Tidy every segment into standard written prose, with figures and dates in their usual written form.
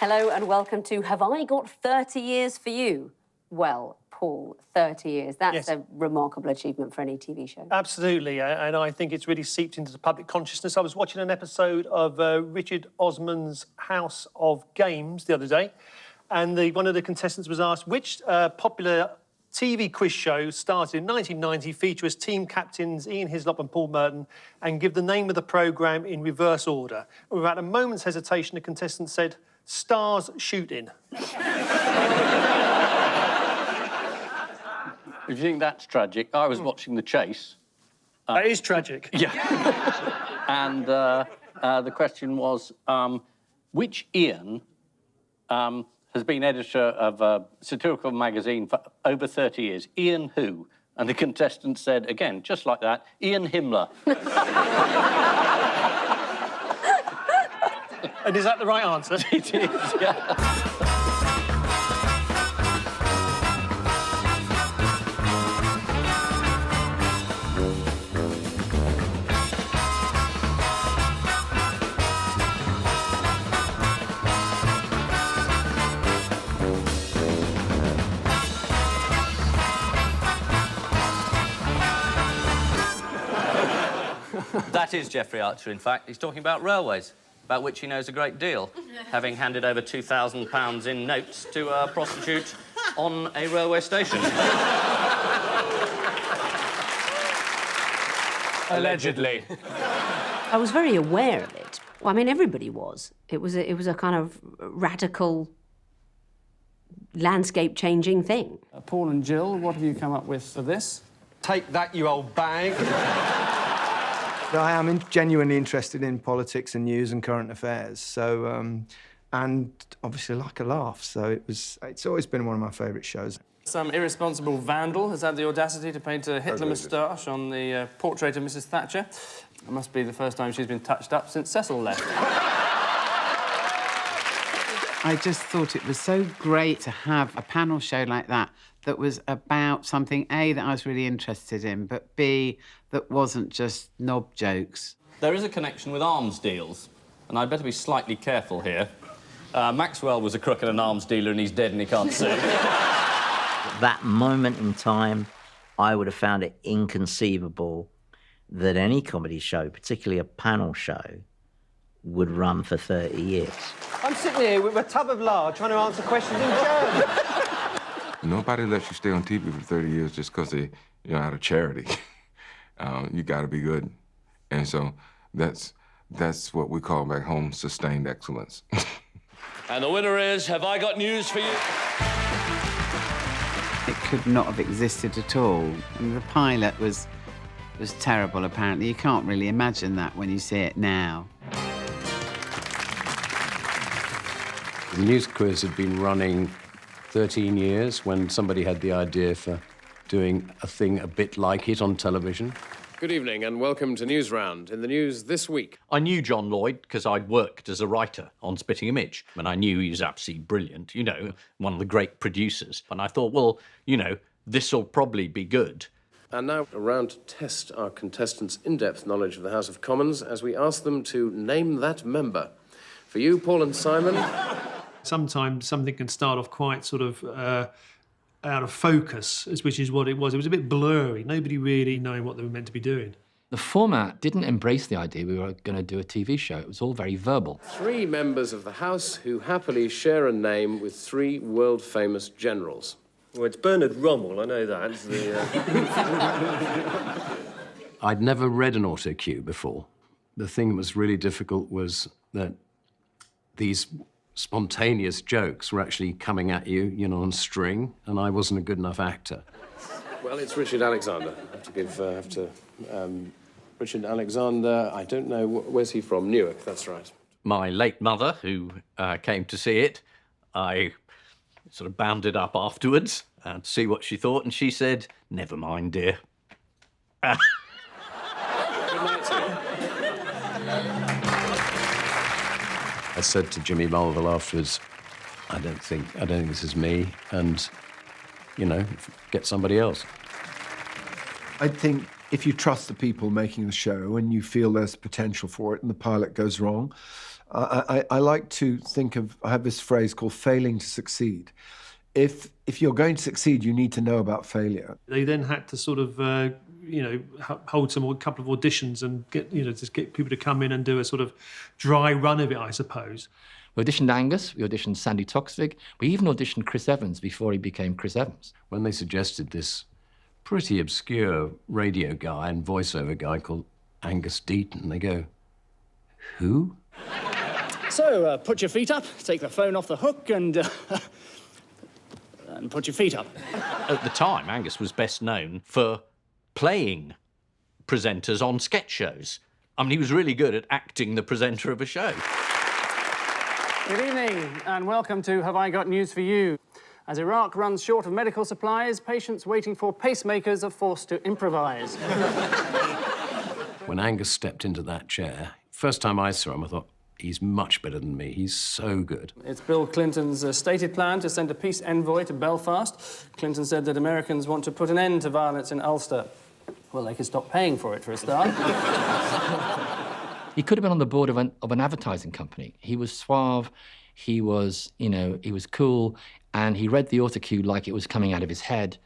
Hello and welcome to Have I Got 30 Years for You? Well, Paul, 30 years. That's a remarkable achievement for any TV show. Absolutely, and I think it's really seeped into the public consciousness. I was watching an episode of Richard Osman's House of Games the other day, and one of the contestants was asked which popular TV quiz show started in 1990, feature as team captains Ian Hislop and Paul Merton, and give the name of the programme in reverse order. And without a moment's hesitation, the contestant said, Stars Shooting. If you think that's tragic, I was watching The Chase. That is tragic. Yeah. And the question was, which Ian has been editor of a satirical magazine for over 30 years? Ian who? And the contestant said, again, just like that, Ian Himmler. And is that the right answer? It is, yeah. That is Jeffrey Archer, in fact. He's talking about railways, about which he knows a great deal, having handed over £2,000 in notes to a prostitute on a railway station. Allegedly. I was very aware of it. Well, I mean, everybody was. It was a kind of radical, landscape-changing thing. Paul and Jill, what have you come up with for this? Take that, you old bag. I am genuinely interested in politics and news and current affairs, so, and obviously like a laugh, so it's always been one of my favourite shows. Some irresponsible vandal has had the audacity to paint a Hitler moustache on the portrait of Mrs Thatcher. It must be the first time she's been touched up since Cecil left. I just thought it was so great to have a panel show like that that was about something, A, that I was really interested in, but B, that wasn't just knob jokes. There is a connection with arms deals, and I'd better be slightly careful here. Maxwell was a crook and an arms dealer, and he's dead and he can't sue. That moment in time, I would have found it inconceivable that any comedy show, particularly a panel show, would run for 30 years. I'm sitting here with a tub of lard trying to answer questions in German. Nobody lets you stay on TV for 30 years just because they, out of charity. You got to be good. And so that's what we call back home sustained excellence. And the winner is Have I Got News for You? It could not have existed at all. I mean, the pilot was terrible, apparently. You can't really imagine that when you see it now. The news quiz had been running 13 years when somebody had the idea for doing a thing a bit like it on television. Good evening and welcome to News Round. In the news this week. I knew John Lloyd because I'd worked as a writer on Spitting Image, and I knew he was absolutely brilliant, one of the great producers. And I thought, well, this'll probably be good. And now a round to test our contestants' in-depth knowledge of the House of Commons as we ask them to name that member. For you, Paul and Simon... Sometimes something can start off quite sort of out of focus, which is what it was. It was a bit blurry, nobody really knowing what they were meant to be doing. The format didn't embrace the idea we were going to do a TV show. It was all very verbal. 3 members of the House who happily share a name with 3 world-famous generals. Well, it's Bernard Rommel, I know that. I'd never read an auto cue before. The thing that was really difficult was that these spontaneous jokes were actually coming at you, on string, and I wasn't a good enough actor. Well, it's Richard Alexander. Richard Alexander, I don't know, where's he from? Newark, that's right. My late mother, who came to see it, I sort of bounded up afterwards to see what she thought, and she said, "Never mind, dear." Good night, I said to Jimmy Mulville afterwards, I don't think this is me, and, get somebody else. I think if you trust the people making the show and you feel there's potential for it and the pilot goes wrong, I like to think of, I have this phrase called failing to succeed. If you're going to succeed, you need to know about failure. They then had to sort of, hold a couple of auditions and just get people to come in and do a sort of dry run of it, I suppose. We auditioned Angus, we auditioned Sandy Toksvig, we even auditioned Chris Evans before he became Chris Evans. When they suggested this pretty obscure radio guy and voiceover guy called Angus Deaton, they go, who? So, put your feet up, take the phone off the hook and put your feet up. At the time, Angus was best known for playing presenters on sketch shows. I mean, he was really good at acting the presenter of a show. Good evening, and welcome to Have I Got News for You? As Iraq runs short of medical supplies, patients waiting for pacemakers are forced to improvise. When Angus stepped into that chair, first time I saw him, I thought, he's much better than me. He's so good. It's Bill Clinton's stated plan to send a peace envoy to Belfast. Clinton said that Americans want to put an end to violence in Ulster. Well, they could stop paying for it, for a start. He could have been on the board of an advertising company. He was suave, he was cool, and he read the auto cue like it was coming out of his head.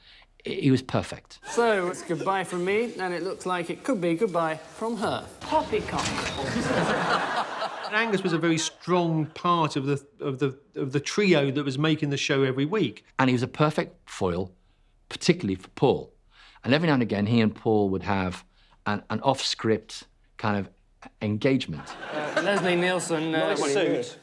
He was perfect. So, it's goodbye from me, and it looks like it could be goodbye from her. Poppycock. Angus was a very strong part of the trio that was making the show every week. And he was a perfect foil, particularly for Paul. And every now and again, he and Paul would have an off-script kind of engagement. Leslie Nielsen... Nice suit.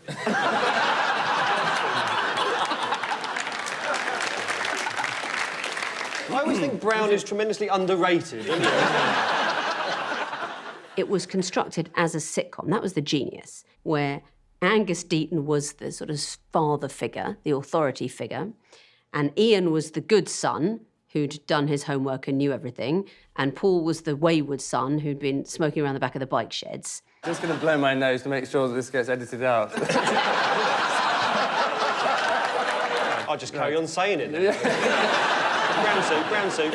I always think Brown is tremendously underrated. It was constructed as a sitcom. That was the genius, where Angus Deaton was the sort of father figure, the authority figure, and Ian was the good son who'd done his homework and knew everything, and Paul was the wayward son who'd been smoking around the back of the bike sheds. Just going to blow my nose to make sure that this gets edited out. I'll just carry on saying it then. Brown suit.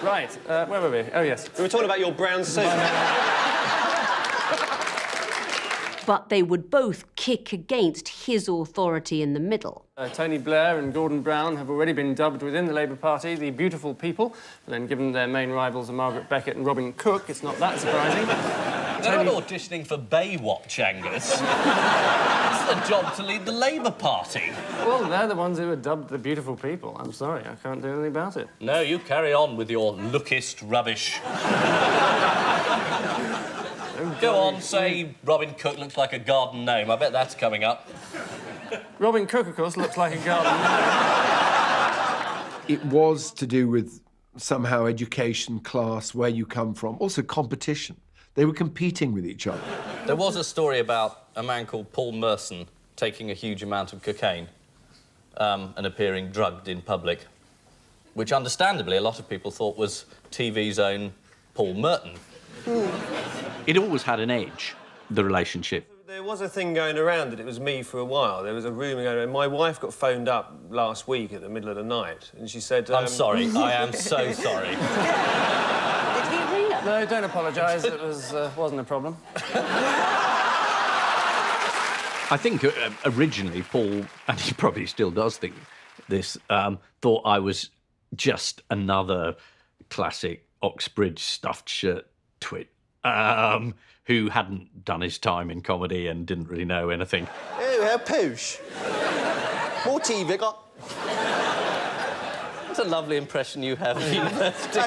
Right, where were we? Oh, yes. We were talking about your brown suit. But they would both kick against his authority in the middle. Tony Blair and Gordon Brown have already been dubbed within the Labour Party the beautiful people. But then, given their main rivals are Margaret Beckett and Robin Cook, it's not that surprising. They're not auditioning for Baywatch, Angus. It's their job to lead the Labour Party. Well, they're the ones who are dubbed the beautiful people. I'm sorry, I can't do anything about it. No, you carry on with your lookist rubbish. Go on, say Robin Cook looks like a garden gnome. I bet that's coming up. Robin Cook, of course, looks like a garden gnome. It was to do with somehow education, class, where you come from, also competition. They were competing with each other. There was a story about a man called Paul Merton taking a huge amount of cocaine and appearing drugged in public, which, understandably, a lot of people thought was TV's own Paul Merton. It always had an edge, the relationship. There was a thing going around that it was me for a while. There was a rumour going around. My wife got phoned up last week at the middle of the night, and she said... I'm sorry. I am so sorry. Did he ring up? No, don't apologise. It wasn't a problem. I think originally Paul, and he probably still does think this, thought I was just another classic Oxbridge stuffed shirt twit who hadn't done his time in comedy and didn't really know anything. Oh, how poosh. More tea, Vic. That's a lovely impression you have of university.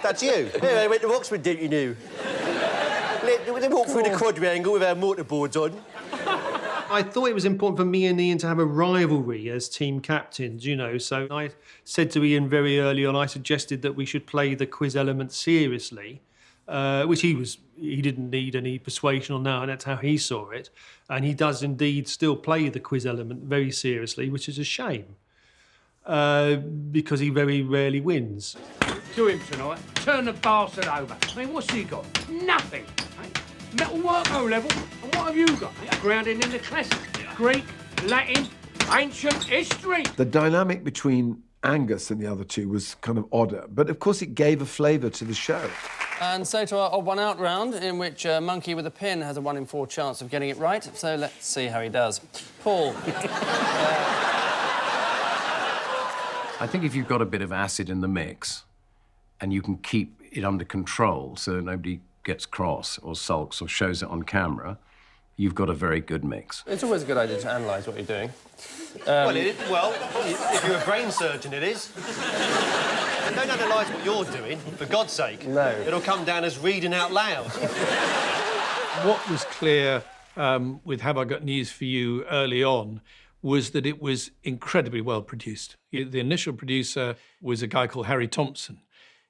That's you. Yeah, I went to Oxford, didn't you know? They walked through the quadrangle with our motorboards on. I thought it was important for me and Ian to have a rivalry as team captains, so I said to Ian very early on, I suggested that we should play the quiz element seriously, which he didn't need any persuasion on now, and that's how he saw it. And he does indeed still play the quiz element very seriously, which is a shame, because he very rarely wins. To him tonight, turn the bastard over. I mean, what's he got? Nothing. Metal work O-level, and what have you got? Grounded in the classics, Greek, Latin, ancient history. The dynamic between Angus and the other two was kind of odder, but of course it gave a flavour to the show. And so to our odd one out round, in which a monkey with a pin has a 1 in 4 chance of getting it right. So let's see how he does. Paul. I think if you've got a bit of acid in the mix and you can keep it under control so nobody gets cross or sulks or shows it on camera, you've got a very good mix. It's always a good idea to analyse what you're doing. Well, if you're a brain surgeon, it is. And don't analyse what you're doing, for God's sake. No. It'll come down as reading out loud. What was clear with Have I Got News for You early on was that it was incredibly well produced. The initial producer was a guy called Harry Thompson.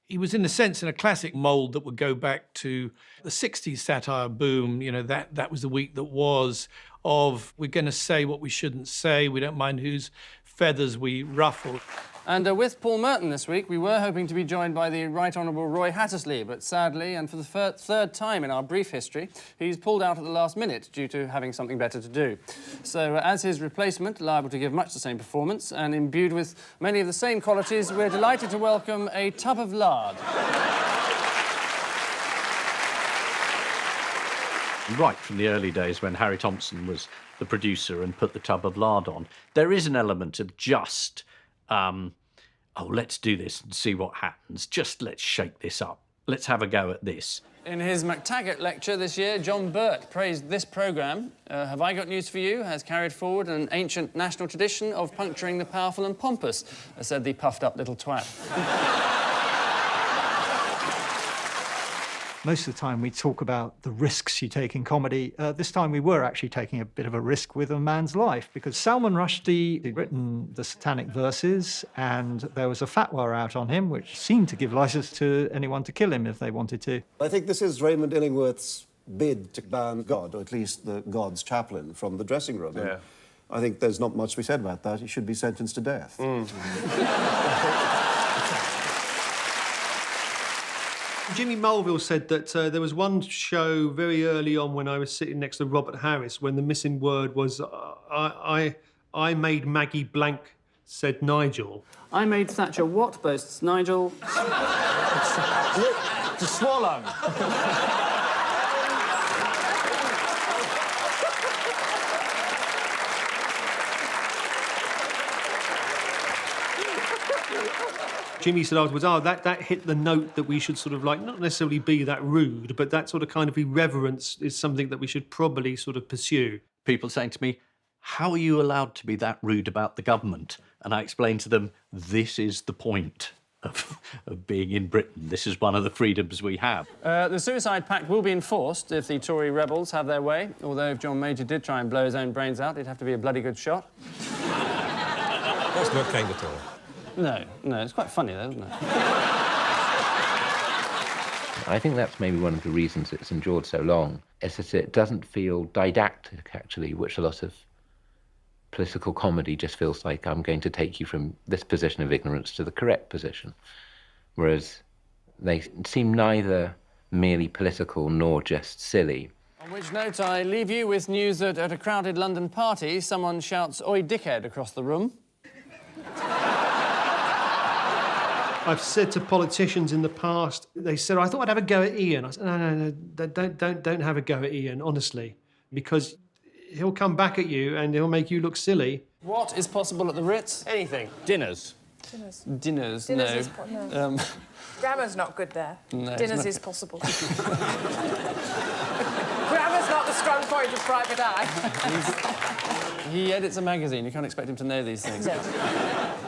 He was, in a sense, in a classic mould that would go back to the 60s satire boom, you know, that was the week that was, of we're going to say what we shouldn't say, we don't mind whose feathers we ruffle. And with Paul Merton this week, we were hoping to be joined by the Right Honourable Roy Hattersley, but sadly, and for the third time in our brief history, he's pulled out at the last minute due to having something better to do. So, as his replacement, liable to give much the same performance, and imbued with many of the same qualities, we're delighted to welcome a tub of lard. Right from the early days when Harry Thompson was the producer and put the tub of lard on, there is an element of just... oh, let's do this and see what happens. Just let's shake this up. Let's have a go at this. In his McTaggart lecture this year, John Burt praised this programme. Have I Got News for You has carried forward an ancient national tradition of puncturing the powerful and pompous, said the puffed-up little twat. Most of the time we talk about the risks you take in comedy. This time we were actually taking a bit of a risk with a man's life, because Salman Rushdie had written the Satanic Verses, and there was a fatwa out on him which seemed to give license to anyone to kill him if they wanted to. I think this is Raymond Illingworth's bid to ban God, or at least the God's chaplain, from the dressing room. Yeah. I think there's not much to be said about that. He should be sentenced to death. Jimmy Mulville said that there was one show very early on when I was sitting next to Robert Harris when the missing word was I made Maggie blank, said Nigel. I made Thatcher what, boasts Nigel? To swallow. Jimmy said afterwards, that hit the note that we should sort of like, not necessarily be that rude, but that sort of kind of irreverence is something that we should probably sort of pursue. People saying to me, how are you allowed to be that rude about the government? And I explained to them, this is the point of being in Britain. This is one of the freedoms we have. The Suicide Pact will be enforced if the Tory rebels have their way, although if John Major did try and blow his own brains out, it'd have to be a bloody good shot. That's not kind at all. No, it's quite funny, though, isn't it? I think that's maybe one of the reasons it's endured so long, is that it doesn't feel didactic, actually, which a lot of political comedy just feels like I'm going to take you from this position of ignorance to the correct position. Whereas they seem neither merely political nor just silly. On which note, I leave you with news that at a crowded London party, someone shouts, "Oi, dickhead," across the room. I've said to politicians in the past, they said, I thought I'd have a go at Ian. I said, no, don't have a go at Ian, honestly, because he'll come back at you and he'll make you look silly. What is possible at the Ritz? Anything. Dinners. Dinners, Dinners no. is no. Grammar's not good there. No, Dinners is possible. Grammar's not the strong point of Private Eye. He edits a magazine. You can't expect him to know these things. No.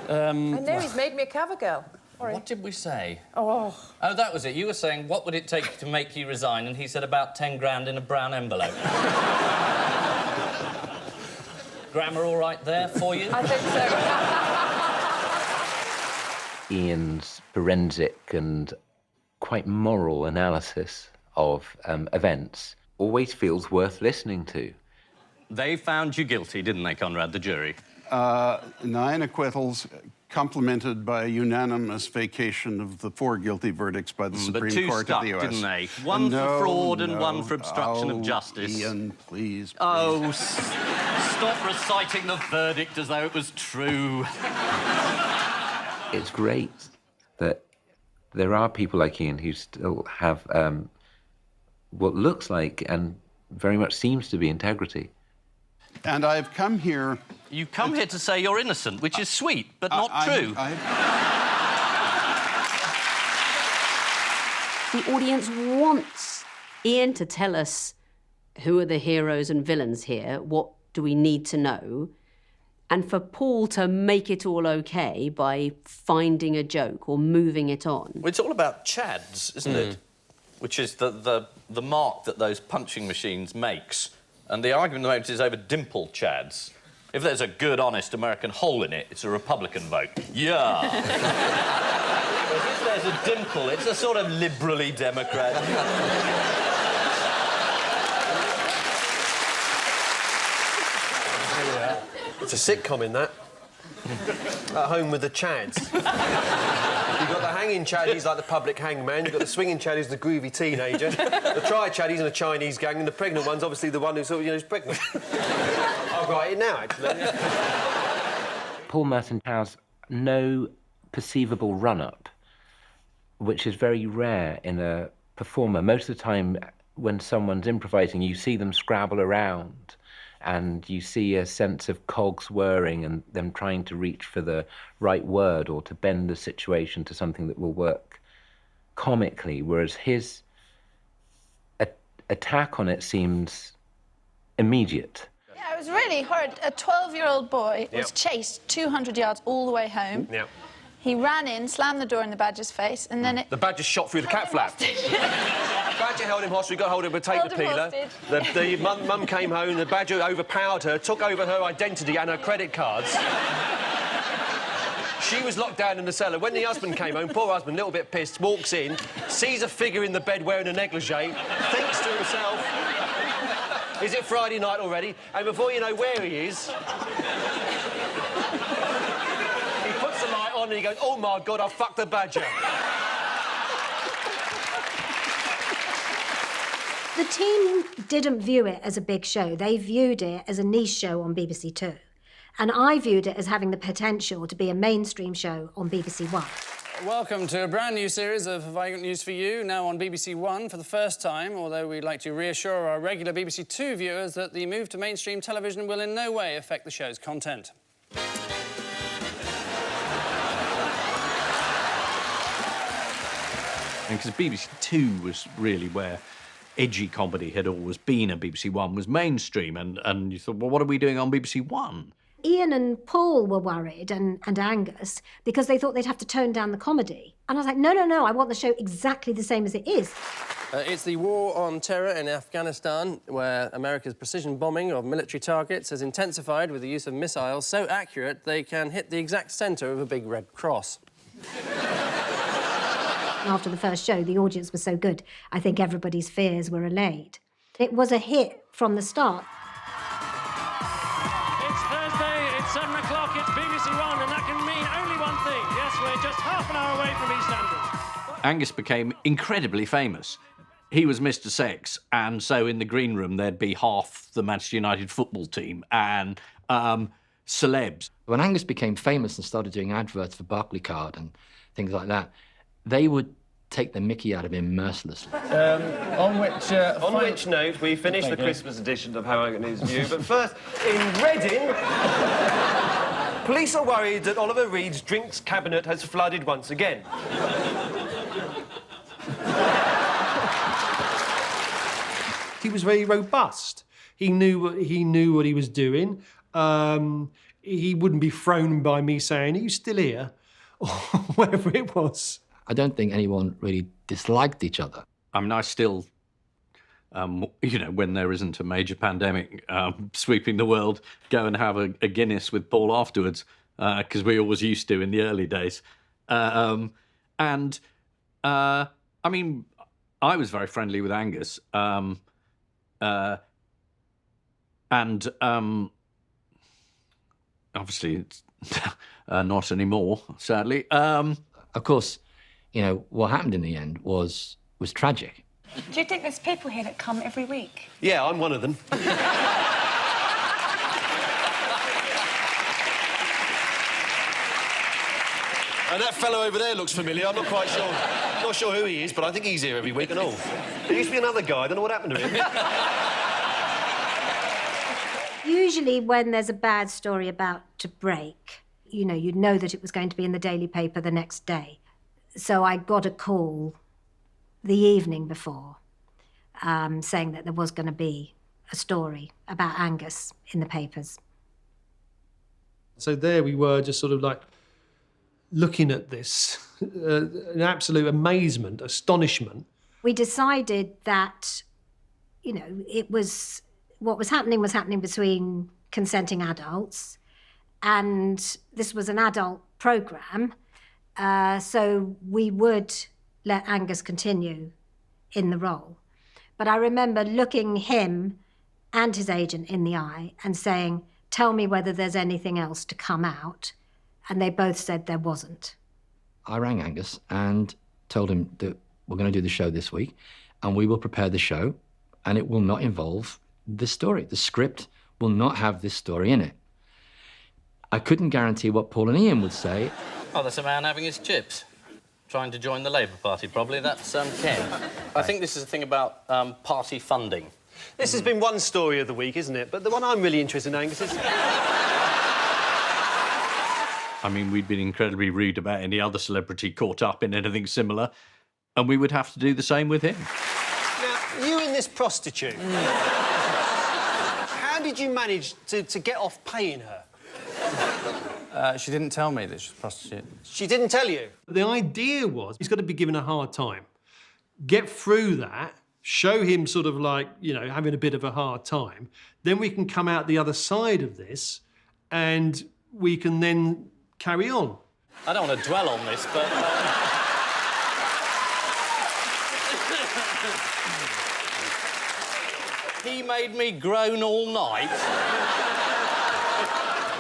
I know, he's made me a cover girl. What did we say? Oh, that was it. You were saying, what would it take to make you resign? And he said about 10 grand in a brown envelope. Grammar all right there for you? I think so. Ian's forensic and quite moral analysis of events always feels worth listening to. They found you guilty, didn't they, Conrad, the jury? 9 acquittals, complemented by a unanimous vacation of the 4 guilty verdicts by the Supreme Court of the U.S. Didn't they? One for fraud and one for obstruction of justice. Ian, please. Oh, stop reciting the verdict as though it was true. It's great that there are people like Ian who still have what looks like and very much seems to be integrity. And I've come here... You come here to say you're innocent, which is sweet, but not true. The audience wants Ian to tell us who are the heroes and villains here, what do we need to know, and for Paul to make it all OK by finding a joke or moving it on. Well, it's all about chads, isn't it? Which is the mark that those punching machines makes. And the argument at the moment is over dimple chads. If there's a good, honest American hole in it, it's a Republican vote. Yeah. If there's a dimple, it's a sort of liberally Democrat. It's a sitcom in that. At Home with the Chads. You've got the hanging Chad, he's like the public hangman. You've got the swinging Chad, who's the groovy teenager. The tri-Chad, he's in a Chinese gang. And the pregnant one's obviously the one who's sort of, is pregnant. I'll write it now, actually. Paul Merton has no perceivable run-up, which is very rare in a performer. Most of the time, when someone's improvising, you see them scrabble around, and you see a sense of cogs whirring and them trying to reach for the right word or to bend the situation to something that will work comically, whereas his attack on it seems immediate. Yeah, it was really horrid. A 12-year-old boy was chased 200 yards all the way home. Yeah. He ran in, slammed the door in the badger's face, and then The badger shot through the cat flap. Badger held him hostage, got hold of a potato peeler. The mum came home, the badger overpowered her, took over her identity and her credit cards. She was locked down in the cellar. When the husband came home, poor husband, a little bit pissed, walks in, sees a figure in the bed wearing a negligee, thinks to himself, is it Friday night already? And before you know where he is, he puts the light on and he goes, oh my God, I fucked the badger. The team didn't view it as a big show. They viewed it as a niche show on BBC Two. And I viewed it as having the potential to be a mainstream show on BBC One. Welcome to a brand new series of Have I Got News for You, now on BBC One for the first time, although we'd like to reassure our regular BBC Two viewers that the move to mainstream television will in no way affect the show's content. Because BBC Two was really where edgy comedy had always been, and BBC One was mainstream, and you thought, well, what are we doing on BBC One? Ian and Paul were worried, and Angus, because they thought they'd have to tone down the comedy. And I was like, no, I want the show exactly the same as it is. It's the war on terror in Afghanistan, where America's precision bombing of military targets has intensified with the use of missiles so accurate they can hit the exact centre of a big red cross. After the first show, the audience was so good, I think everybody's fears were allayed. It was a hit from the start. It's Thursday, it's 7 o'clock, it's BBC One, and that can mean only one thing. Yes, we're just half an hour away from EastEnders. Angus became incredibly famous. He was Mr. Sex, and so in the green room there'd be half the Manchester United football team and celebs. When Angus became famous and started doing adverts for Barclaycard and things like that, they would take the mickey out of him mercilessly. On which note, we finish the Christmas edition of How I Got News for You. But first, in Reading, police are worried that Oliver Reed's drinks cabinet has flooded once again. He was very robust. He knew what he was doing. He wouldn't be thrown by me saying, "Are you still here?" or whatever it was. I don't think anyone really disliked each other. I mean, I still, when there isn't a major pandemic sweeping the world, go and have a Guinness with Paul afterwards, because we always used to in the early days. I mean, I was very friendly with Angus, obviously it's not anymore, sadly. Of course, what happened in the end was tragic. Do you think there's people here that come every week? Yeah, I'm one of them. And that fellow over there looks familiar. I'm not quite sure. Not sure who he is, but I think he's here every week and all. There used to be another guy. I don't know what happened to him. Usually when there's a bad story about to break, you know that it was going to be in the daily paper the next day. So I got a call the evening before saying that there was going to be a story about Angus in the papers. So there we were, just sort of like looking at this, in absolute amazement, astonishment. We decided that, it was what was happening between consenting adults, and this was an adult programme, so we would let Angus continue in the role. But I remember looking him and his agent in the eye and saying, tell me whether there's anything else to come out, and they both said there wasn't. I rang Angus and told him that we're going to do the show this week, and we will prepare the show, and it will not involve this story. The script will not have this story in it. I couldn't guarantee what Paul and Ian would say. Oh, there's a man having his chips. Trying to join the Labour Party, probably. That's Ken. I think this is a thing about party funding. This has been one story of the week, isn't it? But the one I'm really interested in, Angus, is... I mean, we'd been incredibly rude about any other celebrity caught up in anything similar, and we would have to do the same with him. Now, you and this prostitute, how did you manage to get off paying her? She didn't tell me that she's a prostitute. She didn't tell you? The idea was he's got to be given a hard time. Get through that, show him sort of like, having a bit of a hard time. Then we can come out the other side of this and we can then carry on. I don't want to dwell on this, but... He made me groan all night.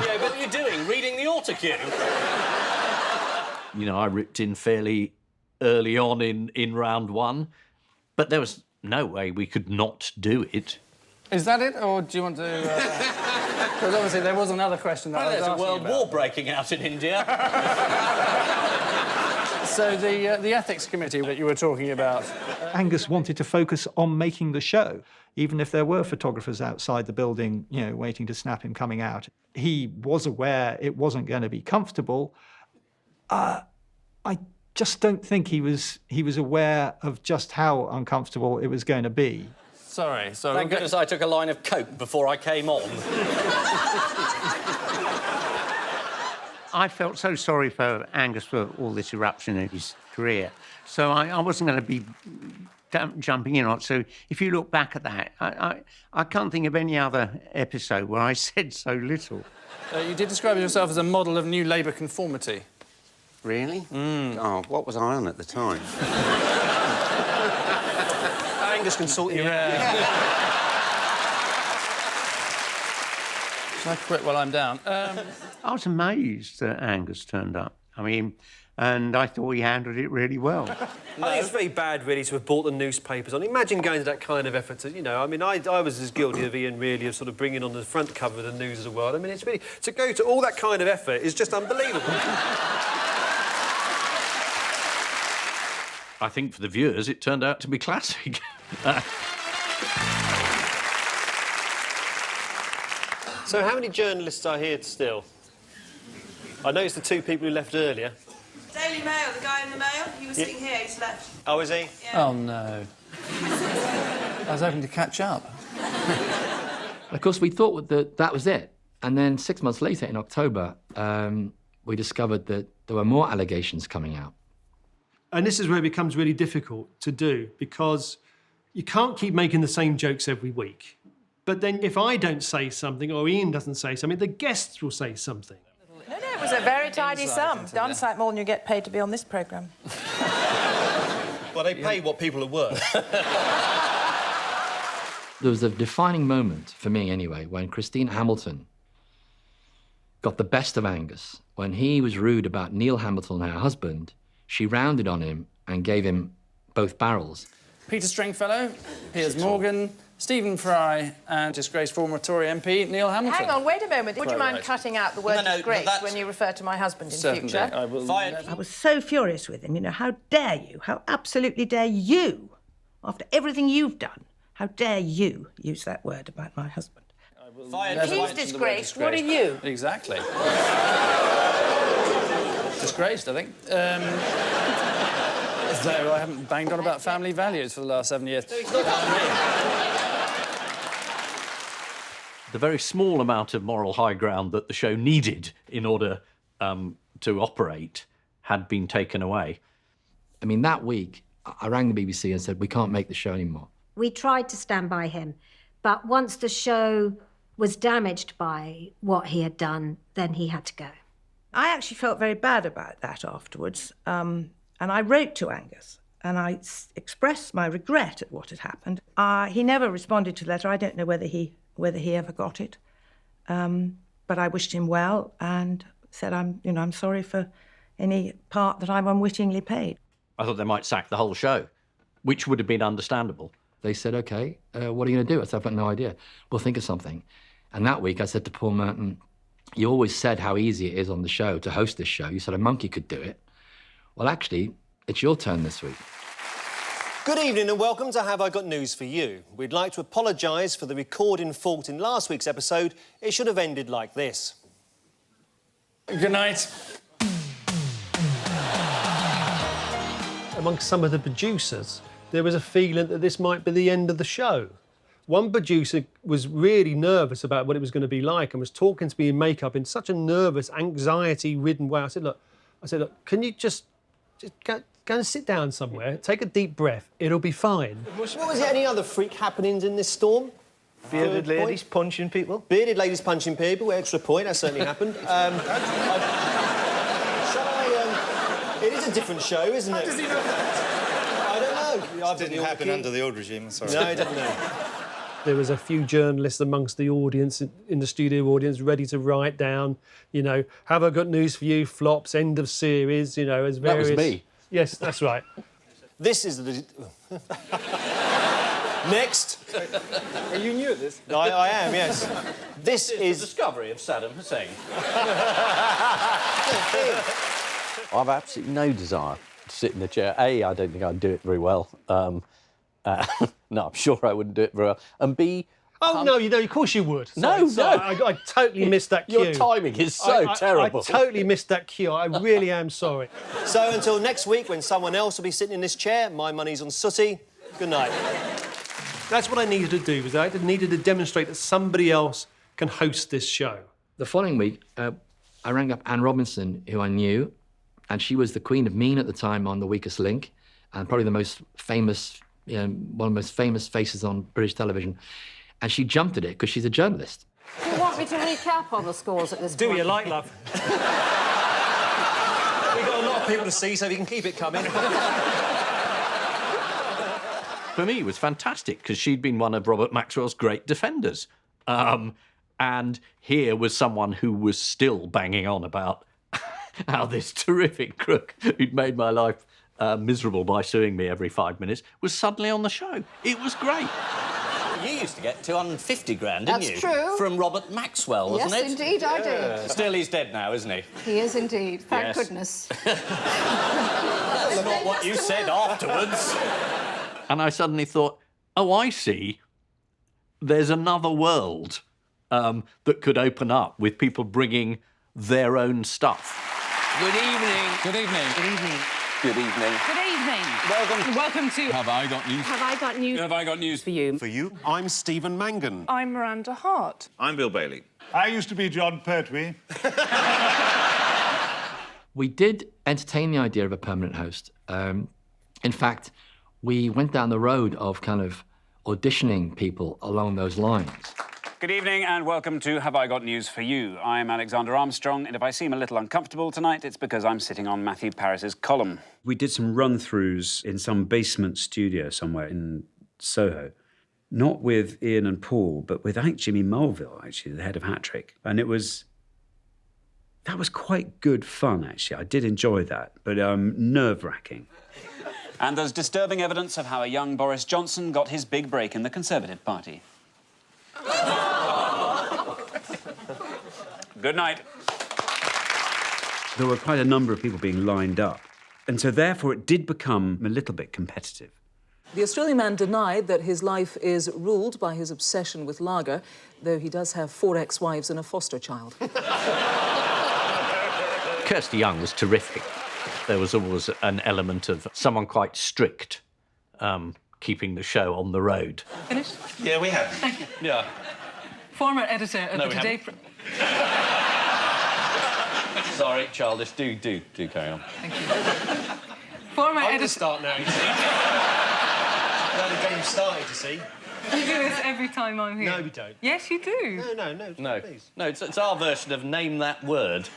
Yeah, what are you doing? Reading the autocue? I ripped in fairly early on in round one, but there was no way we could not do it. Is that it, or do you want to... Because obviously there was another question that I was asking There's a world war breaking out in India. So the ethics committee that you were talking about... Angus wanted to focus on making the show, even if there were photographers outside the building, waiting to snap him coming out. He was aware it wasn't going to be comfortable. I just don't think he was aware of just how uncomfortable it was going to be. Sorry. Thank goodness I took a line of coke before I came on. I felt so sorry for Angus for all this eruption in his career, so I wasn't going to be jumping in on it. So if you look back at that, I can't think of any other episode where I said so little. You did describe yourself as a model of new Labour conformity. Really? Oh, what was I on at the time? Angus can sort you out. Shall I quit while I'm down? I was amazed that Angus turned up. And I thought he handled it really well. I think it's very bad, really, to have brought the newspapers on. Imagine going to that kind of effort to, I was as guilty of Ian, really, of sort of bringing on the front cover of the News of the World. It's really... To go to all that kind of effort is just unbelievable. I think for the viewers, it turned out to be classic. So how many journalists are here still? I noticed the two people who left earlier. Daily Mail, the guy in the Mail, he was sitting here, he's left. Oh, is he? Yeah. Oh, no. I was hoping to catch up. Of course, we thought that was it. And then 6 months later, in October, we discovered that there were more allegations coming out. And this is where it becomes really difficult to do, because you can't keep making the same jokes every week. But then if I don't say something or Ian doesn't say something, the guests will say something. No, it was a very tidy sum. Darn sight more than you get paid to be on this programme. Well, they pay what people are worth. There was a defining moment, for me anyway, when Christine Hamilton got the best of Angus. When he was rude about Neil Hamilton, her husband, she rounded on him and gave him both barrels. Peter Stringfellow, Piers Morgan, Stephen Fry and disgraced former Tory MP Neil Hamilton. Hang on, wait a moment. Would you Quite mind right. cutting out the word No, disgrace that's- when you refer to my husband in Certainly, future? I will. I was so furious with him. You know, how dare you? How absolutely dare you? After everything you've done, how dare you use that word about my husband? If he's disgraced, what are you? Exactly. Disgraced, I think. Though I haven't banged on about family values for the last 7 years. The very small amount of moral high ground that the show needed in order to operate had been taken away. I mean, that week, I rang the BBC and said, we can't make the show anymore. We tried to stand by him, but once the show was damaged by what he had done, then he had to go. I actually felt very bad about that afterwards, and I wrote to Angus and I expressed my regret at what had happened. He never responded to the letter. I don't know whether he ever got it, but I wished him well and said, I'm sorry for any part that I've unwittingly played. I thought they might sack the whole show, which would have been understandable. They said, OK, what are you going to do? I said, I've got no idea. We'll think of something. And that week I said to Paul Merton, you always said how easy it is on the show to host this show. You said a monkey could do it. Well, actually, it's your turn this week. Good evening and welcome to Have I Got News for You. We'd like to apologise for the recording fault in last week's episode. It should have ended like this. Good night. Amongst some of the producers, there was a feeling that this might be the end of the show. One producer was really nervous about what it was going to be like and was talking to me in makeup in such a nervous, anxiety-ridden way. I said, look, can you just go and sit down somewhere, take a deep breath, it'll be fine. What was it, any other freak happenings in this storm? Bearded ladies punching people? Bearded ladies punching people, extra point, that certainly happened. It is a different show, isn't it? How does he know that? I don't know. It didn't happen under the old regime, sorry. No, it didn't know. There was a few journalists amongst the audience, in the studio audience, ready to write down, have I got news for you, flops, end of series, as various... That was me. Yes, that's right. This is the... Next. Are you new at this? I am, yes. This is... the discovery of Saddam Hussein. I've absolutely no desire to sit in the chair. A, I don't think I'd do it very well. No, I'm sure I wouldn't do it very well. And B... Oh, no, of course you would. No. I totally missed that cue. Your timing is so terrible. I totally missed that cue. I really am sorry. So until next week, when someone else will be sitting in this chair, my money's on Sooty. Good night. That's what I needed to do, was I needed to demonstrate that somebody else can host this show. The following week, I rang up Anne Robinson, who I knew, and she was the Queen of Mean at the time on The Weakest Link, and probably the most famous, one of the most famous faces on British television. And she jumped at it because she's a journalist. Do you want me to recap on the scores at this point? Do you like, love? We've got a lot of people to see, so we can keep it coming. For me, it was fantastic because she'd been one of Robert Maxwell's great defenders. And here was someone who was still banging on about how this terrific crook who'd made my life miserable by suing me every 5 minutes was suddenly on the show. It was great. You used to get 250 grand, didn't you? That's true. From Robert Maxwell, wasn't it? Yes, indeed, I did. Still, he's dead now, isn't he? He is indeed. Thank Yes. goodness. That's not what you said afterwards. And I suddenly thought, oh, I see. There's another world that could open up with people bringing their own stuff. Good evening. Good evening. Good evening. Good evening. Good evening. Welcome to Have I Got News? Have I got news? Have I Got News for you? For you, I'm Stephen Mangan. I'm Miranda Hart. I'm Bill Bailey. I used to be John Pertwee. We did entertain the idea of a permanent host. In fact, we went down the road of kind of auditioning people along those lines. Good evening and welcome to Have I Got News for You? I'm Alexander Armstrong, and if I seem a little uncomfortable tonight, it's because I'm sitting on Matthew Parris's column. We did some run-throughs in some basement studio somewhere in Soho. Not with Ian and Paul, but with Jimmy Mulville, actually, the head of Hat-Trick. And that was quite good fun, actually. I did enjoy that, but nerve-wracking. And there's disturbing evidence of how a young Boris Johnson got his big break in the Conservative Party. Good night. There were quite a number of people being lined up, and so therefore it did become a little bit competitive. The Australian man denied that his life is ruled by his obsession with lager, though he does have 4 ex-wives and a foster child. Kirsty Young was terrific. There was always an element of someone quite strict keeping the show on the road. Finished? Yeah, we have. Thank you. Yeah. Former editor of No, the we Today... Sorry, childish. Do carry on. Thank you. Former I'm editor... going to start now, you see. Now the game's started, you see. You do this every time I'm here. No, we don't. Yes, you do. No, please. no, it's our version of name that word.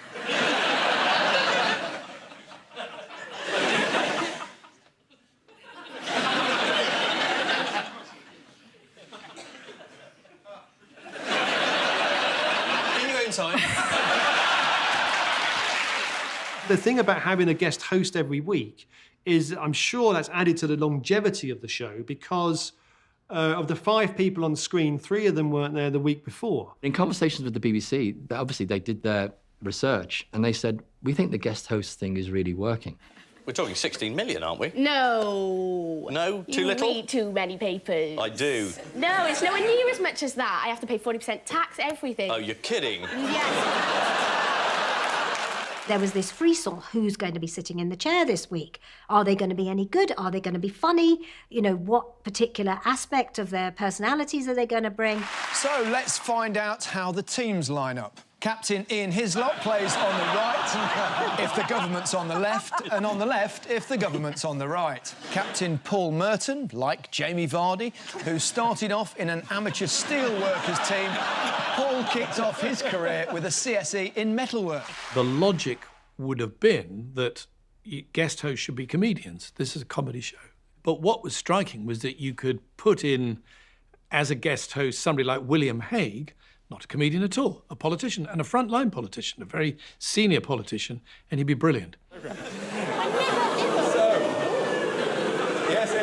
In your own time. The thing about having a guest host every week is I'm sure that's added to the longevity of the show because of the 5 people on screen, 3 of them weren't there the week before. In conversations with the BBC, obviously they did their research and they said, we think the guest host thing is really working. We're talking 16 million, aren't we? No. No? Too little? You read too many papers. I do. No, it's nowhere near as much as that. I have to pay 40% tax, everything. Oh, you're kidding. Yes. There was this frisson, who's going to be sitting in the chair this week? Are they going to be any good? Are they going to be funny? You know, what particular aspect of their personalities are they going to bring? So let's find out how the teams line up. Captain Ian Hislop plays on the right if the government's on the left, and on the left if the government's on the right. Captain Paul Merton, like Jamie Vardy, who started off in an amateur steelworkers team, Paul kicked off his career with a CSE in metalwork. The logic would have been that guest hosts should be comedians. This is a comedy show. But what was striking was that you could put in, as a guest host, somebody like William Hague, not a comedian at all, a politician, and a frontline politician, a very senior politician, and he'd be brilliant. Yes,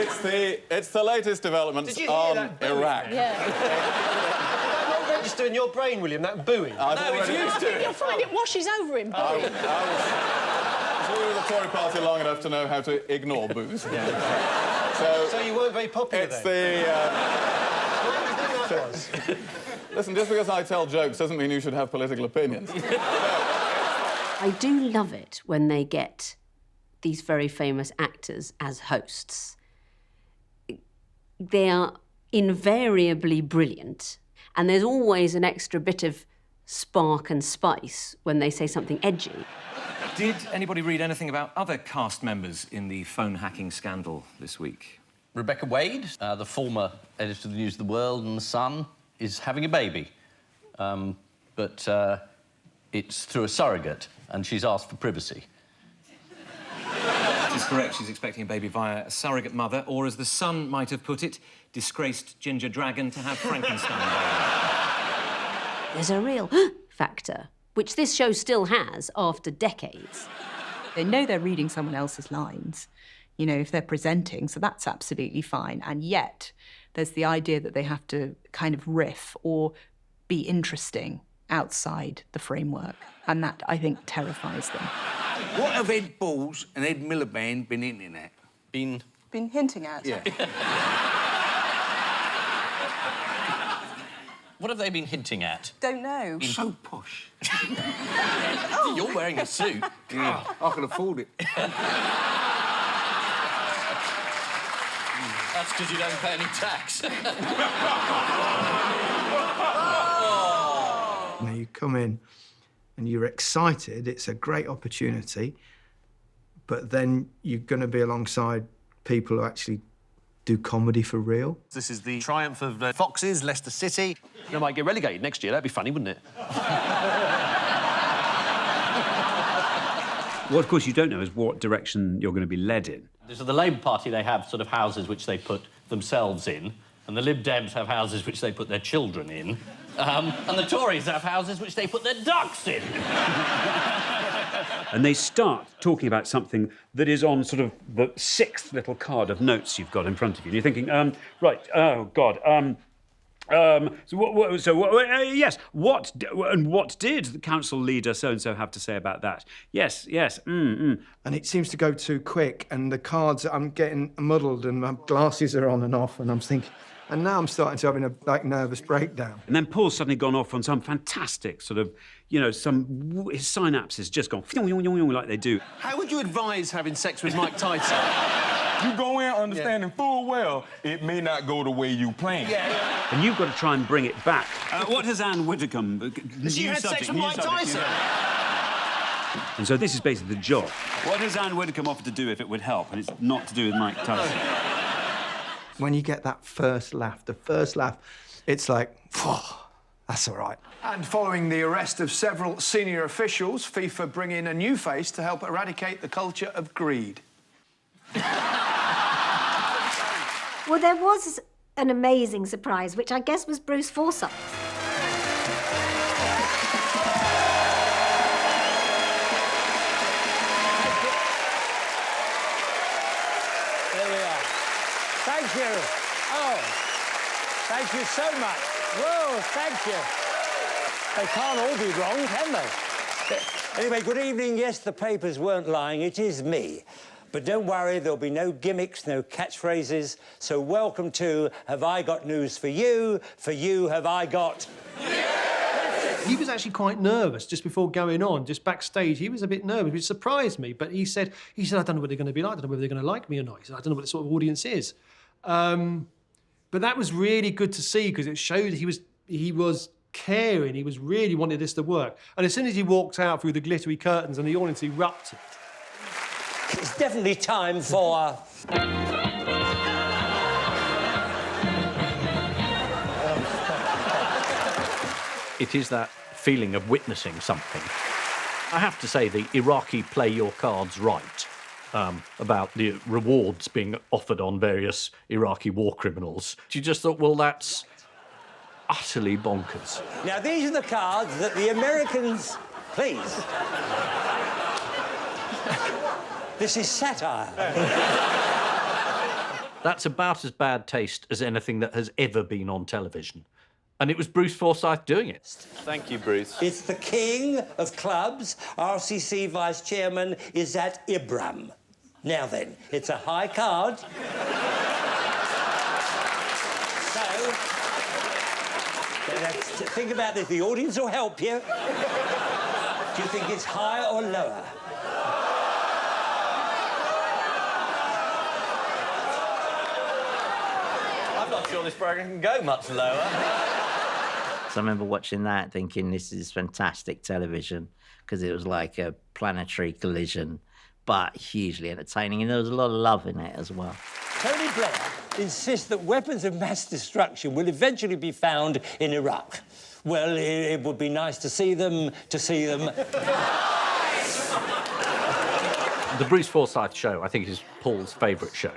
it's the latest developments on Iraq. Did that not register in your brain, William, that booing? No, it's used to it. You'll find it washes over him. I was with the Tory party long enough to know how to ignore booze. So you weren't very popular it's then? What do you think that was? Listen, just because I tell jokes doesn't mean you should have political opinions. I do love it when they get these very famous actors as hosts. They are invariably brilliant, and there's always an extra bit of spark and spice when they say something edgy. Did anybody read anything about other cast members in the phone hacking scandal this week? Rebecca Wade, the former editor of the News of the World and the Sun, is having a baby. But it's through a surrogate, and she's asked for privacy. That is correct. She's expecting a baby via a surrogate mother, or as the Sun might have put it, disgraced ginger dragon to have Frankenstein baby. There's a real factor, which this show still has after decades. They know they're reading someone else's lines, you know, if they're presenting, so that's absolutely fine. And yet, there's the idea that they have to kind of riff or be interesting outside the framework. And that, I think, terrifies them. What have Ed Balls and Ed Miliband been hinting at? Been hinting at? Yeah. What have they been hinting at? Don't know. So posh. You're wearing a suit. Yeah, I can afford it. That's because you don't pay any tax. You know, you come in and you're excited, it's a great opportunity, but then you're going to be alongside people who actually do comedy for real. This is the triumph of the Foxes, Leicester City. They might get relegated next year. That'd be funny, wouldn't it? What, of course, you don't know is what direction you're going to be led in. So the Labour Party, they have sort of houses which they put themselves in, and the Lib Dems have houses which they put their children in, and the Tories have houses which they put their ducks in. And they start talking about something that is on sort of the 6th little card of notes you've got in front of you. And you're thinking, right, oh, God, yes, what did the council leader so-and-so have to say about that? Yes, And it seems to go too quick, and the cards, I'm getting muddled, and my glasses are on and off, and I'm thinking... And now I'm starting to having a nervous breakdown. And then Paul's suddenly gone off on some fantastic sort of, you know, his synapses just gone like they do. How would you advise having sex with Mike Tyson? You go in understanding full well it may not go the way you plan. Yeah. And you've got to try and bring it back. What has Anne Widdecombe... She had sex with Mike Tyson. And so this is basically the job. What has Anne Widdecombe offered to do if it would help, and it's not to do with Mike Tyson? When you get that first laugh, it's like, that's all right. And following the arrest of several senior officials, FIFA bring in a new face to help eradicate the culture of greed. Well, there was an amazing surprise, which I guess was Bruce Forsyth. Thank you. Oh, thank you so much. Whoa, thank you. They can't all be wrong, can they? Anyway, good evening. Yes, the papers weren't lying. It is me. But don't worry, there'll be no gimmicks, no catchphrases. So welcome to Have I Got News for You? For you, have I got... He was actually quite nervous just before going on, just backstage. He was a bit nervous, which surprised me. But he said, I don't know what they're going to be like. I don't know whether they're going to like me or not. He said, I don't know what the sort of audience is. But that was really good to see because it showed he was caring. He was really wanted this to work. And as soon as he walked out through the glittery curtains and the audience erupted. It's definitely time for... It is that feeling of witnessing something. I have to say, the Iraqi play your cards right about the rewards being offered on various Iraqi war criminals. You just thought, well, that's utterly bonkers. Now, these are the cards that the Americans... Please. This is satire. That's about as bad taste as anything that has ever been on television. And it was Bruce Forsyth doing it. Thank you, Bruce. It's the king of clubs. RCC vice chairman is that Ibram. Now then, it's a high card. So, think about this. The audience will help you. Do you think it's higher or lower? I'm not sure this programme can go much lower. So I remember watching that thinking this is fantastic television because it was like a planetary collision, but hugely entertaining, and there was a lot of love in it as well. Tony Blair insists that weapons of mass destruction will eventually be found in Iraq. Well, it would be nice to see them, The Bruce Forsyth show, I think, is Paul's favourite show.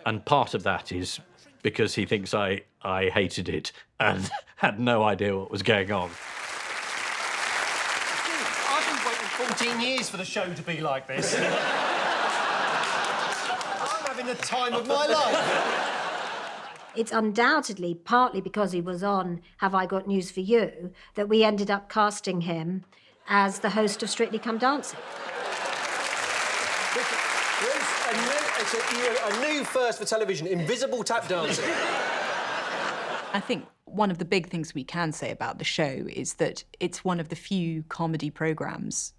And part of that is because he thinks I hated it and had no idea what was going on. I've been waiting 14 years for the show to be like this. I'm having the time of my life. It's undoubtedly partly because he was on Have I Got News for You that we ended up casting him as the host of Strictly Come Dancing. It's a new first for television, invisible tap dancing. I think one of the big things we can say about the show is that it's one of the few comedy programmes,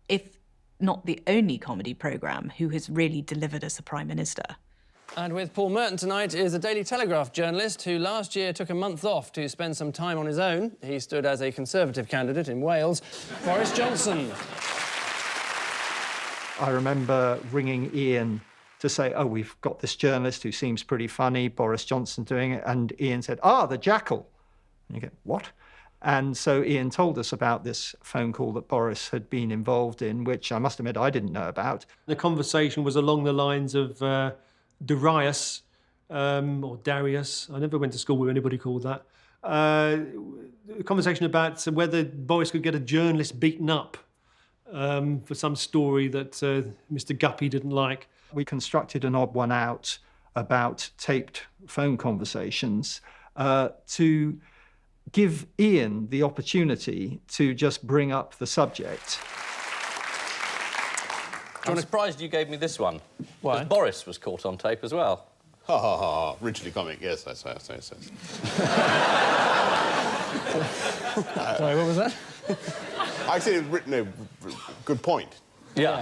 if not the only comedy programme, who has really delivered as a Prime Minister. And with Paul Merton tonight is a Daily Telegraph journalist who last year took a month off to spend some time on his own. He stood as a Conservative candidate in Wales, Boris Johnson. I remember ringing Ian to say, oh, we've got this journalist who seems pretty funny, Boris Johnson doing it, and Ian said, the jackal. And you go, what? And so Ian told us about this phone call that Boris had been involved in, which I must admit I didn't know about. The conversation was along the lines of Darius, or Darius. I never went to school where anybody called that. A conversation about whether Boris could get a journalist beaten up for some story that Mr. Guppy didn't like. We constructed an odd one out about taped phone conversations to give Ian the opportunity to just bring up the subject. I'm surprised you gave me this one. Why? Because Boris was caught on tape as well. Ha ha ha, richly comic, yes, yes. Sorry, what was that? I said it was written, no, good point. Yeah.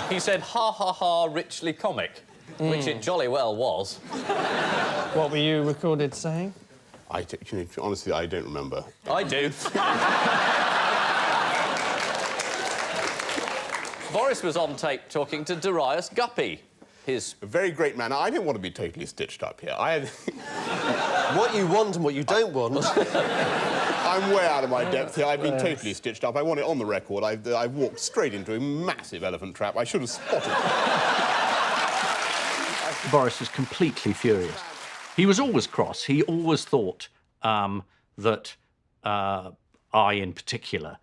He said, ha ha ha, richly comic, which it jolly well was. What were you recorded saying? Honestly, I don't remember. I do. Boris was on tape talking to Darius Guppy. His a very great man. I don't want to be totally stitched up here. What you want and what you don't want. I'm way out of my depth here. I've been totally stitched up. I want it on the record. I've walked straight into a massive elephant trap. I should have spotted it. Boris was completely furious. He was always cross. He always thought that I, in particular,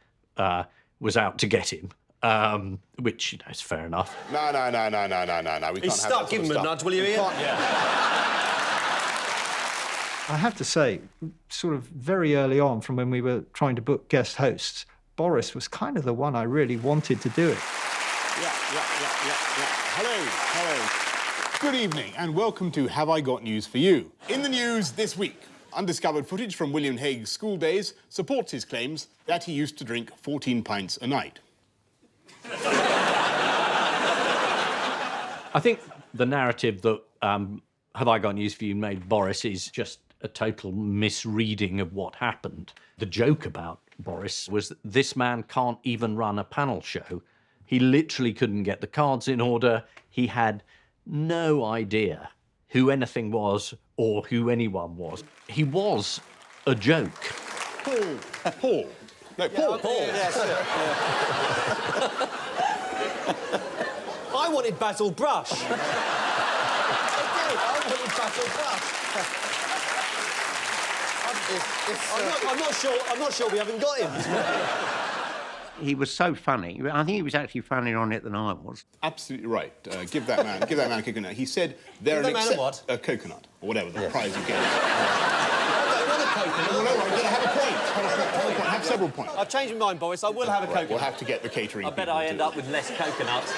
was out to get him. Which, you know, is fair enough. No. We can't have that sort of Give him a stuff. nudge, will you, Ian? I have to say, sort of very early on from when we were trying to book guest hosts, Boris was kind of the one I really wanted to do it. Yeah. Hello. Good evening and welcome to Have I Got News for You? In the news this week, undiscovered footage from William Hague's school days supports his claims that he used to drink 14 pints a night. I think the narrative that Have I Got News for You made Boris is just a total misreading of what happened. The joke about Boris was that this man can't even run a panel show. He literally couldn't get the cards in order. He had no idea who anything was or who anyone was. He was a joke. Paul. No, Paul. Yes. I wanted Basil Brush. I wanted Basil Brush. I'm not sure we haven't got him. He was so funny. I think he was actually funnier on it than I was. Absolutely right. Give that man a coconut. He said they're Give that man a what? A coconut, or whatever, the prize you get. I don't want a coconut. Well, no, I'm going to have a point. Have several points. I've changed my mind, Boris. I will have a coconut. We'll have to get the catering. I bet I end up with less coconuts.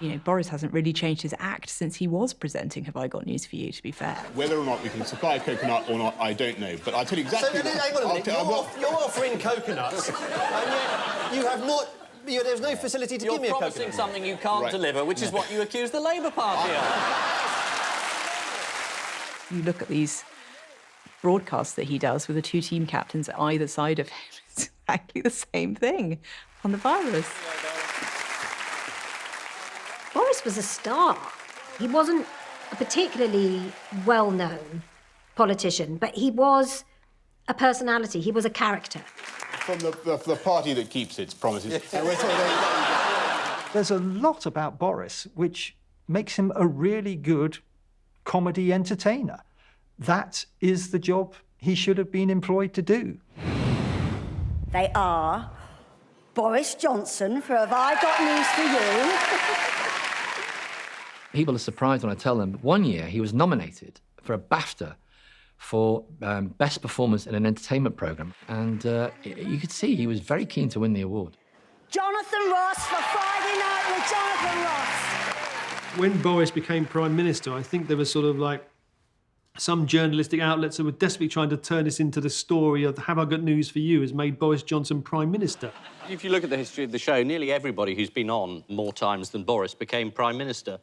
You know, Boris hasn't really changed his act since he was presenting Have I Got News for You, to be fair. Whether or not we can supply a coconut or not, I don't know. But I'll tell you exactly... So, hang on a minute. You're offering coconuts, and yet you have not... there's no facility to give me a coconut. You're promising something you can't deliver, which is what you accuse the Labour Party of. You look at these broadcasts that he does with the two team captains at either side of him, it's exactly the same thing on the virus. Boris was a star. He wasn't a particularly well-known politician, but he was a personality. He was a character. From the party that keeps its promises. There's a lot about Boris which makes him a really good comedy entertainer. That is the job he should have been employed to do. They are Boris Johnson for Have I Got News for You? People are surprised when I tell them, but one year he was nominated for a BAFTA for Best Performance in an Entertainment Programme. And you could see he was very keen to win the award. Jonathan Ross for Friday Night with Jonathan Ross. When Boris became Prime Minister, I think there was sort of like some journalistic outlets that were desperately trying to turn this into the story of Have I Got News for You has made Boris Johnson Prime Minister. If you look at the history of the show, nearly everybody who's been on more times than Boris became Prime Minister.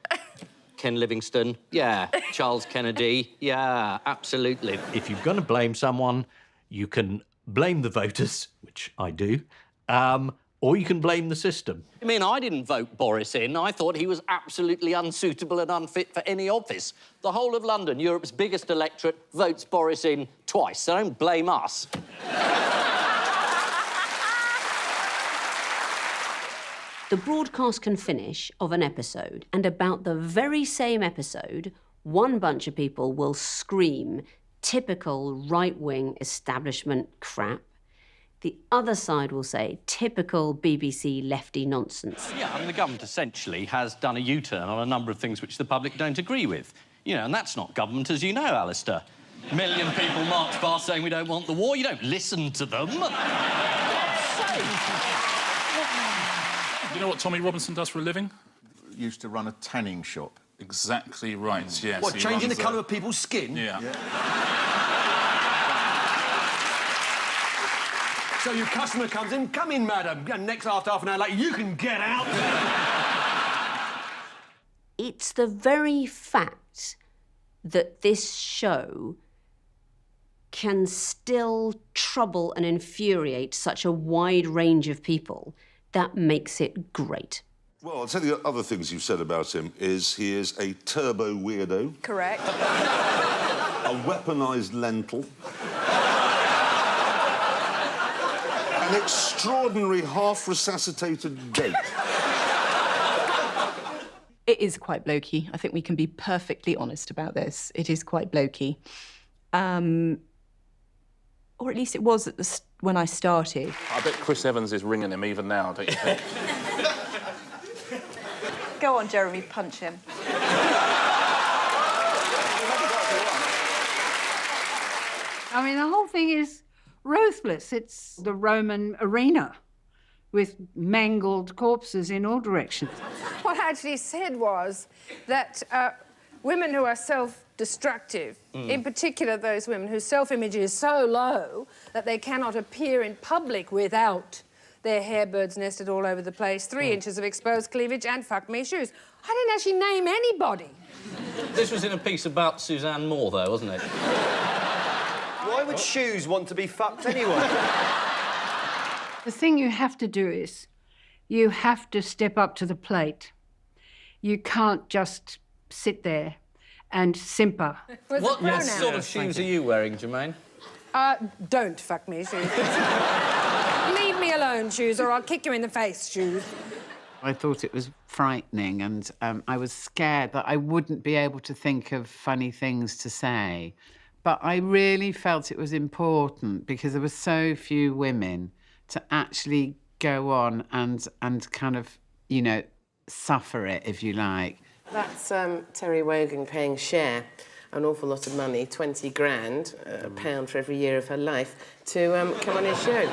Ken Livingstone, yeah. Charles Kennedy, yeah, absolutely. If you're going to blame someone, you can blame the voters, which I do, or you can blame the system. I mean, I didn't vote Boris in. I thought he was absolutely unsuitable and unfit for any office. The whole of London, Europe's biggest electorate, votes Boris in twice, so don't blame us. The broadcast can finish of an episode, and about the very same episode, one bunch of people will scream typical right-wing establishment crap, The other side will say, typical BBC lefty nonsense. Yeah, I mean, the government essentially has done a U-turn on a number of things which the public don't agree with. You know, and that's not government, as you know, Alistair. A million people march past saying we don't want the war. You don't listen to them. You know what Tommy Robinson does for a living? Used to run a tanning shop. Exactly right, yes. What, he changing the runs colour of people's skin? Yeah. So your customer comes in, come in, madam, and next after half an hour later, you can get out. It's the very fact that this show can still trouble and infuriate such a wide range of people that makes it great. Well, I'll tell you other things you've said about him is he is a turbo weirdo. Correct. A weaponised lentil. An extraordinary half-resuscitated goat. It is quite blokey. I think we can be perfectly honest about this. It is quite blokey. Or at least it was at when I started. I bet Chris Evans is ringing him even now, don't you think? Go on, Jeremy, punch him. I mean, the whole thing is ruthless. It's the Roman arena with mangled corpses in all directions. What I actually said was that women who are self-destructive, in particular those women whose self-image is so low that they cannot appear in public without their hair birds nested all over the place, 3 inches of exposed cleavage and fuck-me shoes. I didn't actually name anybody. This was in a piece about Suzanne Moore, though, wasn't it? Why would shoes want to be fucked anyway? The thing you have to do is you have to step up to the plate. You can't just sit there and simper. What sort of shoes are you wearing, Jermaine? Don't fuck me, shoes. Leave me alone, shoes, or I'll kick you in the face, shoes. I thought it was frightening, and I was scared that I wouldn't be able to think of funny things to say. But I really felt it was important because there were so few women to actually go on and kind of, you know, suffer it, if you like. That's Terry Wogan paying Cher an awful lot of money, 20 grand, a pound for every year of her life, to come on his show.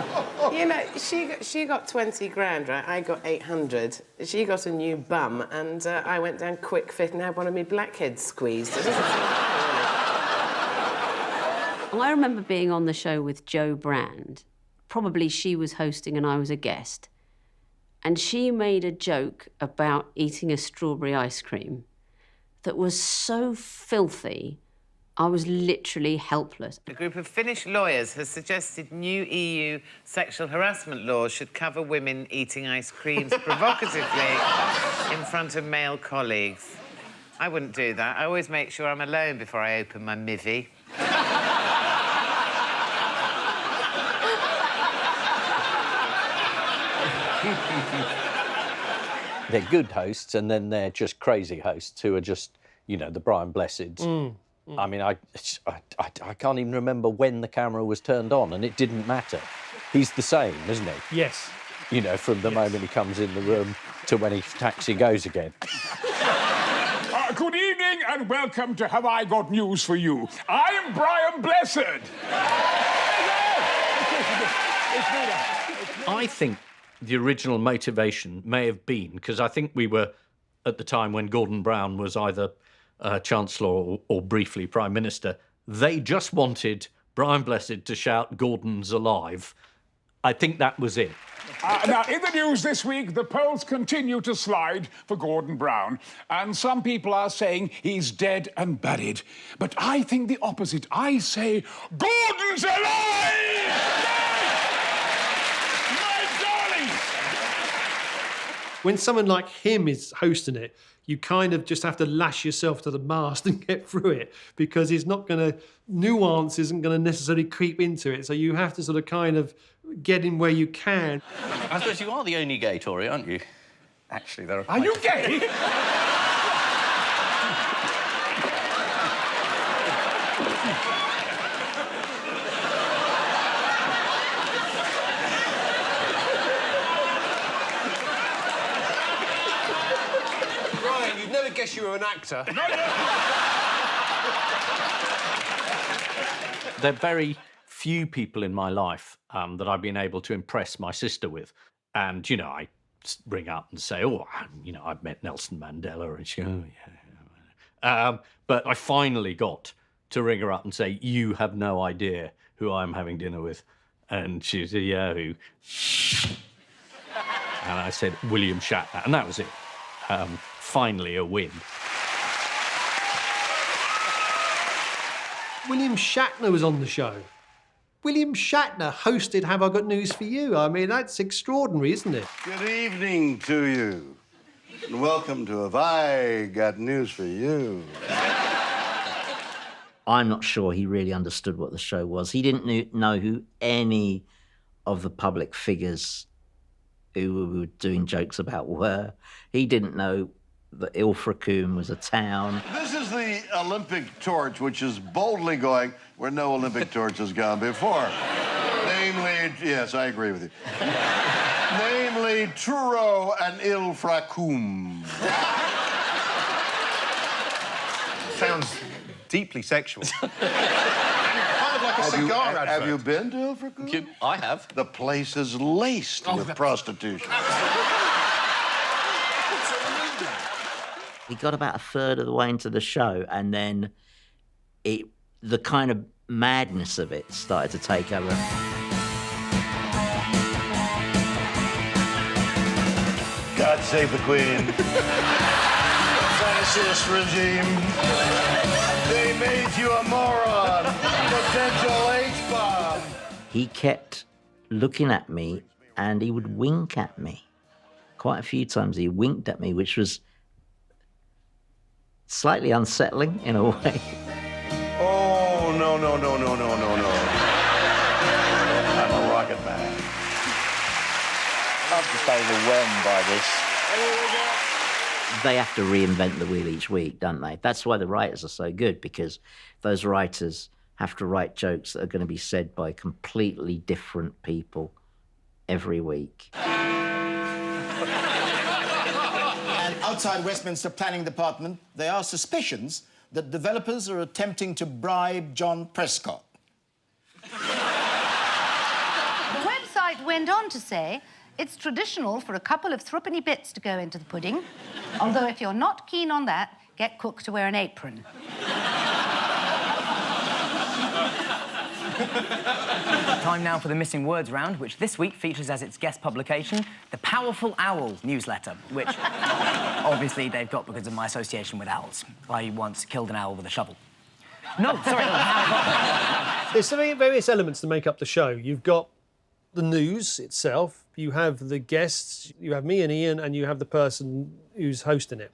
You know, she got 20 grand, right? I got 800. She got a new bum, and I went down quick fit and had one of my blackheads squeezed. It doesn't seem I remember being on the show with Jo Brand. Probably she was hosting and I was a guest. And she made a joke about eating a strawberry ice cream that was so filthy, I was literally helpless. A group of Finnish lawyers has suggested new EU sexual harassment laws should cover women eating ice creams provocatively in front of male colleagues. I wouldn't do that. I always make sure I'm alone before I open my mivvy. They're good hosts, and then they're just crazy hosts who are just, you know, the Brian Blesseds. I mean, I can't even remember when the camera was turned on, and it didn't matter. He's the same, isn't he? Yes. You know, from the moment he comes in the room to when he taxi goes again. Good evening and welcome to Have I Got News for You. I am Brian Blessed. I think the original motivation may have been, because I think we were at the time when Gordon Brown was either Chancellor or briefly Prime Minister, they just wanted Brian Blessed to shout, "Gordon's alive." I think that was it. Now, in the news this week, the polls continue to slide for Gordon Brown, and some people are saying he's dead and buried. But I think the opposite. I say, Gordon's alive! My darling! When someone like him is hosting it, you kind of just have to lash yourself to the mast and get through it, because it's not going to... nuance isn't going to necessarily creep into it, so you have to sort of kind of get in where you can. I suppose you are the only gay Tory, aren't you? Actually, there are... Are you gay? an actor. There are very few people in my life that I've been able to impress my sister with. And, you know, I ring up and say, oh, you know, I've met Nelson Mandela. And she, oh, yeah. But I finally got to ring her up and say, you have no idea who I'm having dinner with. And she said, yeah, who? And I said, William Shatner. And that was it. Finally a win. William Shatner was on the show. William Shatner hosted Have I Got News For You? I mean, that's extraordinary, isn't it? Good evening to you, and welcome to Have I Got News For You. I'm not sure he really understood what the show was. He didn't know who any of the public figures who we were doing jokes about were. He didn't know that Ilfracombe was a town. This is the Olympic torch, which is boldly going where no Olympic torch has gone before. Namely, yes, I agree with you. Namely, Truro and Ilfracombe. Sounds deeply sexual. Kind of like a cigar advert. Have you been to Ilfracombe? I have. The place is laced with prostitution. He got about a third of the way into the show, and then the kind of madness of it started to take over. God save the Queen. Fascist regime. They made you a moron. Potential H-bomb. He kept looking at me, and he would wink at me. Quite a few times he winked at me, which was slightly unsettling in a way. Oh, no. I'm a rocket man. I'm just overwhelmed by this. They have to reinvent the wheel each week, don't they? That's why the writers are so good, because those writers have to write jokes that are going to be said by completely different people every week. And outside Westminster Planning Department, there are suspicions that developers are attempting to bribe John Prescott. The website went on to say it's traditional for a couple of threepenny bits to go into the pudding, although if you're not keen on that, get cook to wear an apron. Time now for the Missing Words round, which this week features as its guest publication The Powerful Owl newsletter, which obviously they've got because of my association with owls. I once killed an owl with a shovel. No, sorry, There's various elements to make up the show. You've got the news itself, you have the guests, you have me and Ian, and you have the person who's hosting it.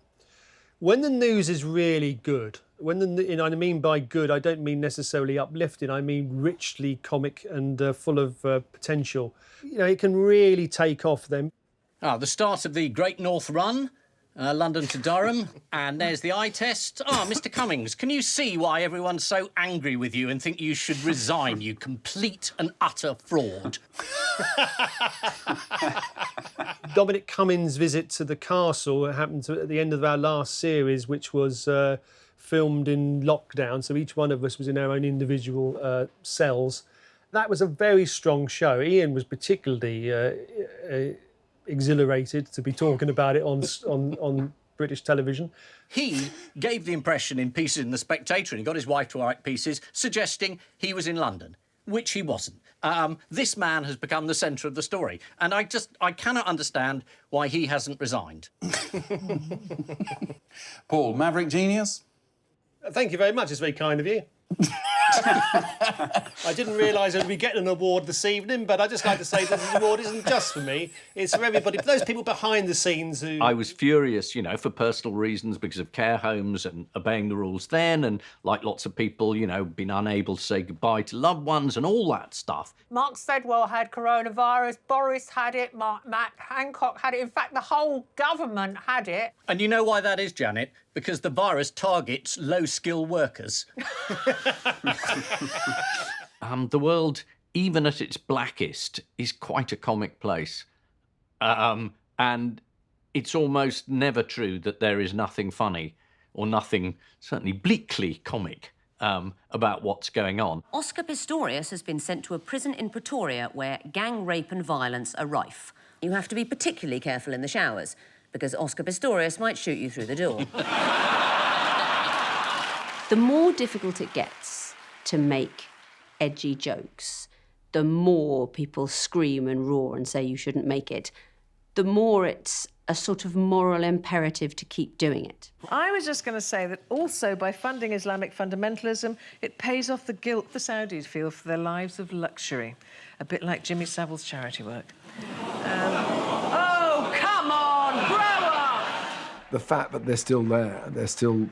When the news is really good, and I mean by good, I don't mean necessarily uplifting, I mean richly comic and full of potential. You know, it can really take off then. The start of the Great North Run, London to Durham, and there's the eye test. Mr. Cummings, can you see why everyone's so angry with you and think you should resign, you complete and utter fraud? Dominic Cummings' visit to the castle happened at the end of our last series, which was filmed in lockdown, so each one of us was in our own individual cells. That was a very strong show. Ian was particularly exhilarated to be talking about it on British television. He gave the impression in pieces in The Spectator, and he got his wife to write pieces, suggesting he was in London, which he wasn't. This man has become the centre of the story, and I cannot understand why he hasn't resigned. Paul, Maverick Genius? Thank you very much. It's very kind of you. I didn't realise I'd be getting an award this evening, but I'd just like to say that this award isn't just for me, it's for everybody, for those people behind the scenes who... I was furious, you know, for personal reasons, because of care homes and obeying the rules then, and like lots of people, you know, been unable to say goodbye to loved ones and all that stuff. Mark Stedwell had coronavirus, Boris had it, Matt Hancock had it. In fact, the whole government had it. And you know why that is, Janet? Because the virus targets low-skilled workers. The world, even at its blackest, is quite a comic place. And it's almost never true that there is nothing funny or nothing, certainly bleakly comic, about what's going on. Oscar Pistorius has been sent to a prison in Pretoria where gang rape and violence are rife. You have to be particularly careful in the showers, because Oscar Pistorius might shoot you through the door. The more difficult it gets to make edgy jokes, the more people scream and roar and say you shouldn't make it, the more it's a sort of moral imperative to keep doing it. I was just going to say that also by funding Islamic fundamentalism, it pays off the guilt the Saudis feel for their lives of luxury. A bit like Jimmy Savile's charity work. Oh, come on, grow up! The fact that they're still there, they're still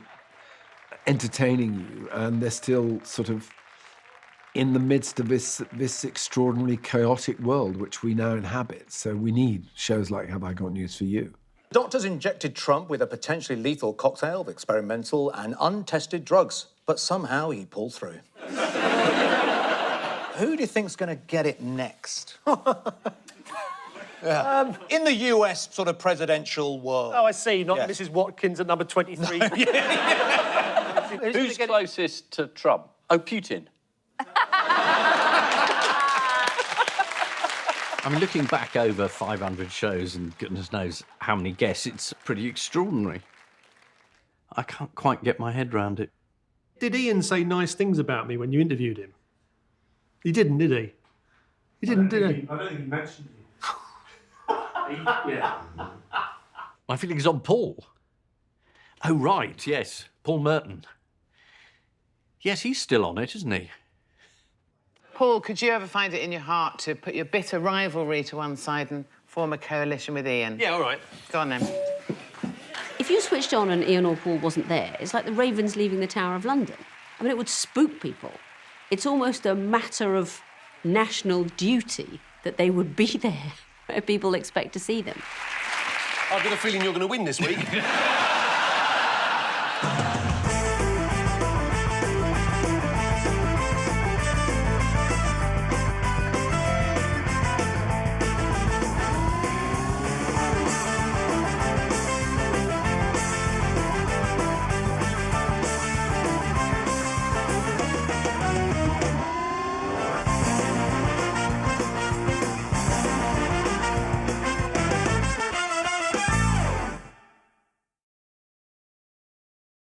entertaining you, and they're still sort of in the midst of this extraordinarily chaotic world which we now inhabit. So we need shows like Have I Got News for You? Doctors injected Trump with a potentially lethal cocktail of experimental and untested drugs, but somehow he pulled through. Who do you think's going to get it next? Yeah. In the US sort of presidential world. Oh, I see. Not Yes. Mrs. Watkins at number 23. Who's closest to Trump? Oh, Putin. I mean, looking back over 500 shows and goodness knows how many guests, it's pretty extraordinary. I can't quite get my head round it. Did Ian say nice things about me when you interviewed him? He didn't, did he? He didn't, did he? I don't think he mentioned you. Yeah. My feelings on Paul. Oh, right, yes. Paul Merton. Yes, he's still on it, isn't he? Paul, could you ever find it in your heart to put your bitter rivalry to one side and form a coalition with Ian? Yeah, all right. Go on, then. If you switched on and Ian or Paul wasn't there, it's like the Ravens leaving the Tower of London. I mean, it would spook people. It's almost a matter of national duty that they would be there where people expect to see them. I've got a feeling you're going to win this week.